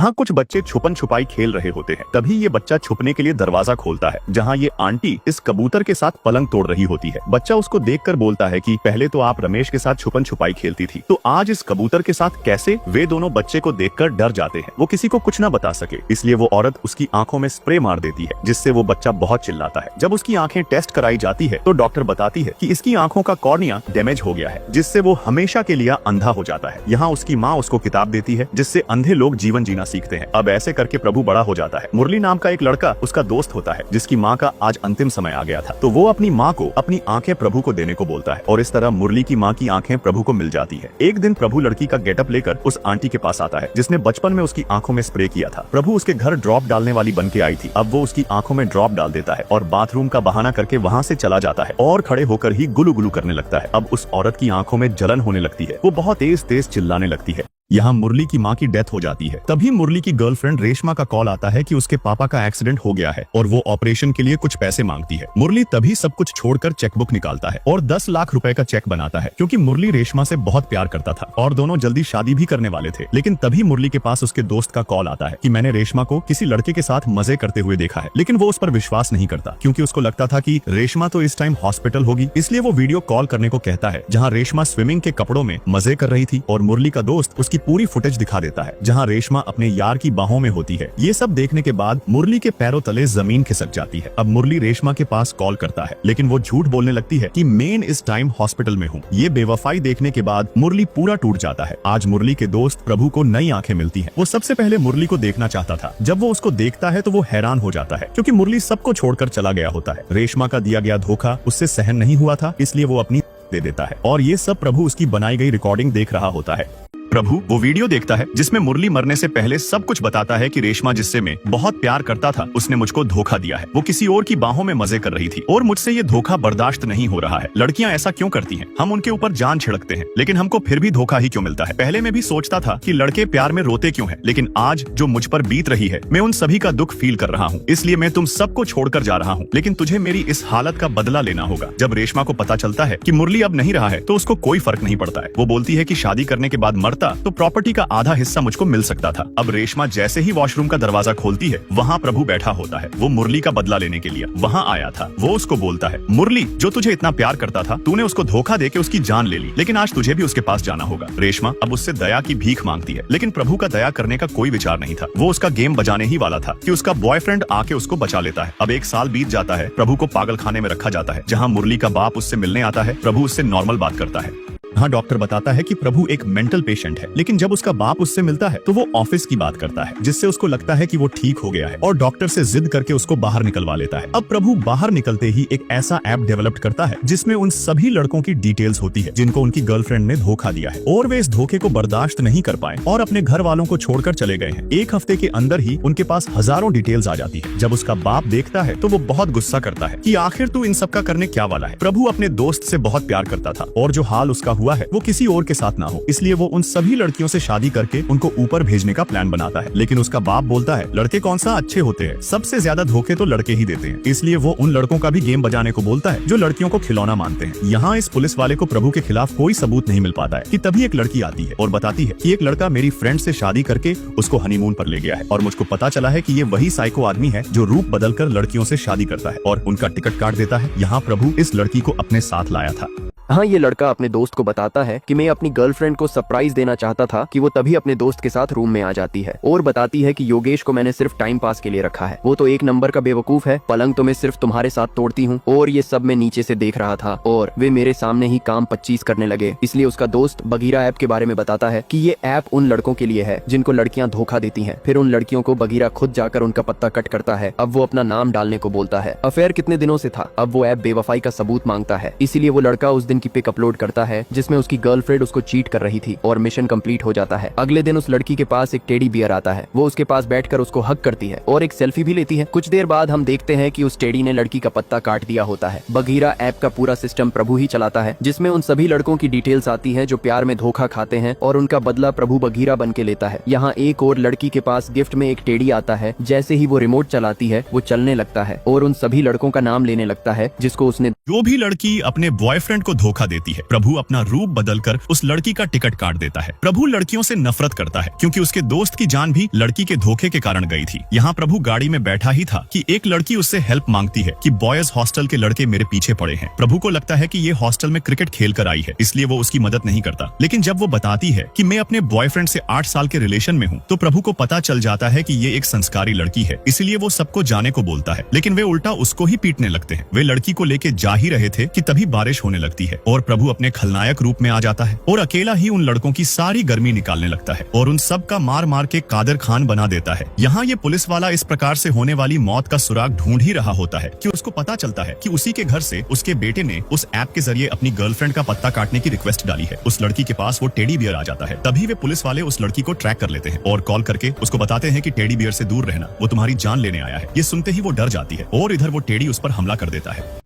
हाँ, कुछ बच्चे छुपन छुपाई खेल रहे होते हैं। तभी ये बच्चा छुपने के लिए दरवाजा खोलता है, जहाँ ये आंटी इस कबूतर के साथ पलंग तोड़ रही होती है। बच्चा उसको देखकर बोलता है कि पहले तो आप रमेश के साथ छुपन छुपाई खेलती थी, तो आज इस कबूतर के साथ कैसे? वे दोनों बच्चे को देखकर डर जाते हैं। वो किसी को कुछ न बता सके, इसलिए वो औरत उसकी आंखों में स्प्रे मार देती है, जिससे वो बच्चा बहुत चिल्लाता है। जब उसकी आंखें टेस्ट कराई जाती है तो डॉक्टर बताती है कि इसकी आंखों का कॉर्निया डैमेज हो गया है, जिससे वो हमेशा के लिए अंधा हो जाता है। यहाँ उसकी माँ उसको किताब देती है, जिससे अंधे लोग जीवन जीना सीखते हैं। अब ऐसे करके प्रभु बड़ा हो जाता है। मुरली नाम का एक लड़का उसका दोस्त होता है, जिसकी माँ का आज अंतिम समय आ गया था, तो वो अपनी माँ को अपनी आंखें प्रभु को देने को बोलता है, और इस तरह मुरली की माँ की आंखें प्रभु को मिल जाती है। एक दिन प्रभु लड़की का गेटअप लेकर उस आंटी के पास आता है, जिसने बचपन में उसकी आंखों में स्प्रे किया था। प्रभु उसके घर ड्रॉप डालने वाली बन के आई थी। अब वो उसकी आंखों में ड्रॉप डाल देता है और बाथरूम का बहाना करके वहाँ से चला जाता है और खड़े होकर ही गुलू गुलू करने लगता है। अब उस औरत की आंखों में जलन होने लगती है, वो बहुत तेज तेज चिल्लाने लगती है। यहाँ मुरली की माँ की डेथ हो जाती है। तभी मुरली की गर्लफ्रेंड रेशमा का कॉल आता है कि उसके पापा का एक्सीडेंट हो गया है और वो ऑपरेशन के लिए कुछ पैसे मांगती है। मुरली तभी सब कुछ छोड़कर चेकबुक निकालता है और 10 लाख रुपए का चेक बनाता है, क्योंकि मुरली रेशमा से बहुत प्यार करता था और दोनों जल्दी शादी भी करने वाले थे। लेकिन तभी मुरली के पास उसके दोस्त का कॉल आता है कि मैंने रेशमा को किसी लड़के के साथ मजे करते हुए देखा है, लेकिन वो उस पर विश्वास नहीं करता, क्योंकि उसको लगता था कि रेशमा तो इस टाइम हॉस्पिटल होगी। इसलिए वो वीडियो कॉल करने को कहता है, जहाँ रेशमा स्विमिंग के कपड़ों में मजे कर रही थी और मुरली का दोस्त उसकी पूरी फुटेज दिखा देता है, जहां रेशमा अपने यार की बाहों में होती है। ये सब देखने के बाद मुरली के पैरों तले जमीन खिसक जाती है। अब मुरली रेशमा के पास कॉल करता है, लेकिन वो झूठ बोलने लगती है कि मैं इस टाइम हॉस्पिटल में हूँ। ये बेवफाई देखने के बाद मुरली पूरा टूट जाता है। आज मुरली के दोस्त प्रभु को नई आंखें मिलती हैं। वो सबसे पहले मुरली को देखना चाहता था। जब वो उसको देखता है तो वो हैरान हो जाता है, क्योंकि मुरली सबको छोड़कर चला गया होता है। रेशमा का दिया गया धोखा उससे सहन नहीं हुआ था, इसलिए वो अपनी दे देता है, और ये सब प्रभु उसकी बनाई गई रिकॉर्डिंग देख रहा होता है। प्रभु वो वीडियो देखता है जिसमें मुरली मरने से पहले सब कुछ बताता है कि रेशमा, जिससे मैं बहुत प्यार करता था, उसने मुझको धोखा दिया है। वो किसी और की बाहों में मजे कर रही थी और मुझसे ये धोखा बर्दाश्त नहीं हो रहा है। लड़कियां ऐसा क्यों करती हैं? हम उनके ऊपर जान छिड़कते हैं, लेकिन हमको फिर भी धोखा ही क्यों मिलता है? पहले मैं भी सोचता था कि लड़के प्यार में रोते क्यों हैं, लेकिन आज जो मुझ पर बीत रही है, मैं उन सभी का दुख फील कर रहा हूँ। इसलिए मैं तुम सबको छोड़कर जा रहा हूँ, लेकिन तुझे मेरी इस हालत का बदला लेना होगा। जब रेशमा को पता चलता है कि मुरली अब नहीं रहा है, तो उसको कोई फर्क नहीं पड़ता है। वो बोलती है कि शादी करने के बाद मरता तो प्रॉपर्टी आधा हिस्सा मुझको मिल सकता था। अब रेशमा जैसे ही वॉशरूम का दरवाजा खोलती है, वहाँ प्रभु बैठा होता है। वो मुरली का बदला लेने के लिए वहाँ आया था। वो उसको बोलता है, मुरली जो तुझे इतना प्यार करता था, तूने उसको धोखा देके उसकी जान ले ली, लेकिन आज तुझे भी उसके पास जाना होगा। रेशमा अब उससे दया की भीख मांगती है, लेकिन प्रभु का दया करने का कोई विचार नहीं था। वो उसका गेम बजाने ही वाला था कि उसका बॉयफ्रेंड आके उसको बचा लेता है। अब 1 साल बीत जाता है। प्रभु को पागल खाने में रखा जाता है, जहाँ मुरली का बाप उससे मिलने आता है। प्रभु उससे नॉर्मल बात करता है। हाँ, डॉक्टर बताता है कि प्रभु एक मेंटल पेशेंट है, लेकिन जब उसका बाप उससे मिलता है तो वो ऑफिस की बात करता है, जिससे उसको लगता है कि वो ठीक हो गया है, और डॉक्टर से जिद करके उसको बाहर निकलवा लेता है। अब प्रभु बाहर निकलते ही एक ऐसा ऐप डेवलप करता है जिसमें उन सभी लड़कों की डिटेल्स होती है जिनको उनकी गर्लफ्रेंड ने धोखा दिया है, और वे इस धोखे को बर्दाश्त नहीं कर पाए और अपने घर वालों को छोड़कर चले गए हैं। 1 हफ्ते के अंदर ही उनके पास हजारों डिटेल्स आ जाती है। जब उसका बाप देखता है तो वो बहुत गुस्सा करता है कि आखिर तू इन सब का करने क्या वाला है। प्रभु अपने दोस्त से बहुत प्यार करता था, और जो हाल उसका हुआ है वो किसी और के साथ ना हो, इसलिए वो उन सभी लड़कियों से शादी करके उनको ऊपर भेजने का प्लान बनाता है। लेकिन उसका बाप बोलता है, लड़के कौन सा अच्छे होते हैं, सबसे ज्यादा धोखे तो लड़के ही देते हैं। इसलिए वो उन लड़कों का भी गेम बजाने को बोलता है जो लड़कियों को खिलौना मानते हैं। यहाँ इस पुलिस वाले को प्रभु के खिलाफ कोई सबूत नहीं मिल पाता है कि तभी एक लड़की आती है और बताती है कि एक लड़का मेरी फ्रेंड से शादी करके उसको हनीमून पर ले गया है, और मुझको पता चला है कि ये वही साइको आदमी है जो रूप बदलकर लड़कियों से शादी करता है और उनका टिकट काट देता है। यहाँ प्रभु इस लड़की को अपने साथ लाया था। हाँ, ये लड़का अपने दोस्त को बताता है कि मैं अपनी गर्लफ्रेंड को सरप्राइज देना चाहता था कि वो तभी अपने दोस्त के साथ रूम में आ जाती है और बताती है कि योगेश को मैंने सिर्फ टाइम पास के लिए रखा है, वो तो 1 नंबर का बेवकूफ है, पलंग तो मैं सिर्फ तुम्हारे साथ तोड़ती हूँ, और ये सब मैं नीचे से देख रहा था और वे मेरे सामने ही काम 25 करने लगे। इसलिए उसका दोस्त बगीरा ऐप के बारे में बताता है कि ये ऐप उन लड़कों के लिए है जिनको लड़कियां धोखा देती हैं। फिर उन लड़कियों को बगीरा खुद जाकर उनका पत्ता कट करता है। अब वो अपना नाम डालने को बोलता है। अफेयर कितने दिनों से था, अब वो ऐप बेवफाई का सबूत मांगता है। इसीलिए वो लड़का उस दिन की पिक अपलोड करता है जिसमें उसकी गर्लफ्रेंड उसको चीट कर रही थी, और मिशन कंप्लीट हो जाता है। अगले दिन उस लड़की के पास एक टेडी बियर आता है। वो उसके पास बैठकर उसको हग करती है और एक सेल्फी भी लेती है। कुछ देर बाद हम देखते हैं कि उस टेडी ने लड़की का पत्ता काट दिया होता है। बगीरा ऐप का पूरा सिस्टम प्रभु ही चलाता है, जिसमें उन सभी लड़कों की डिटेल्स आती है जो प्यार में धोखा खाते हैं, और उनका बदला प्रभु बगीरा बन के लेता है। यहाँ एक और लड़की के पास गिफ्ट में एक टेडी आता है। जैसे ही वो रिमोट चलाती है, वो चलने लगता है और उन सभी लड़कों का नाम लेने लगता है जिसको उसने जो भी लड़की अपने बॉयफ्रेंड को धोखा देती है, प्रभु अपना रूप बदलकर उस लड़की का टिकट काट देता है। प्रभु लड़कियों से नफरत करता है क्योंकि उसके दोस्त की जान भी लड़की के धोखे के कारण गई थी। यहाँ प्रभु गाड़ी में बैठा ही था कि एक लड़की उससे हेल्प मांगती है कि बॉयज हॉस्टल के लड़के मेरे पीछे पड़े हैं। प्रभु को लगता है कि ये हॉस्टल में क्रिकेट खेल कर आई है, इसलिए वो उसकी मदद नहीं करता। लेकिन जब वो बताती है कि मैं अपने बॉयफ्रेंड से 8 साल के रिलेशन में हूँ, तो प्रभु को पता चल जाता है कि ये एक संस्कारी लड़की है, इसलिए वो सबको जाने को बोलता है। लेकिन वे उल्टा उसको ही पीटने लगते हैं। वे लड़की को लेके जा ही रहे थे कि तभी बारिश होने लगती है और प्रभु अपने खलनायक रूप में आ जाता है और अकेला ही उन लड़कों की सारी गर्मी निकालने लगता है और उन सब का मार मार के कादर खान बना देता है। यहाँ ये पुलिस वाला इस प्रकार से होने वाली मौत का सुराग ढूंढ ही रहा होता है कि उसको पता चलता है कि उसी के घर से उसके बेटे ने उस ऐप के जरिए अपनी गर्लफ्रेंड का पत्ता काटने की रिक्वेस्ट डाली है। उस लड़की के पास वो टेडी बियर आ जाता है। तभी वे पुलिस वाले उस लड़की को ट्रैक कर लेते हैं और कॉल करके उसको बताते हैं कि टेडी बियर से दूर रहना, वो तुम्हारी जान लेने आया है। ये सुनते ही वो डर जाती है और इधर वो टेडी उस पर हमला कर देता है।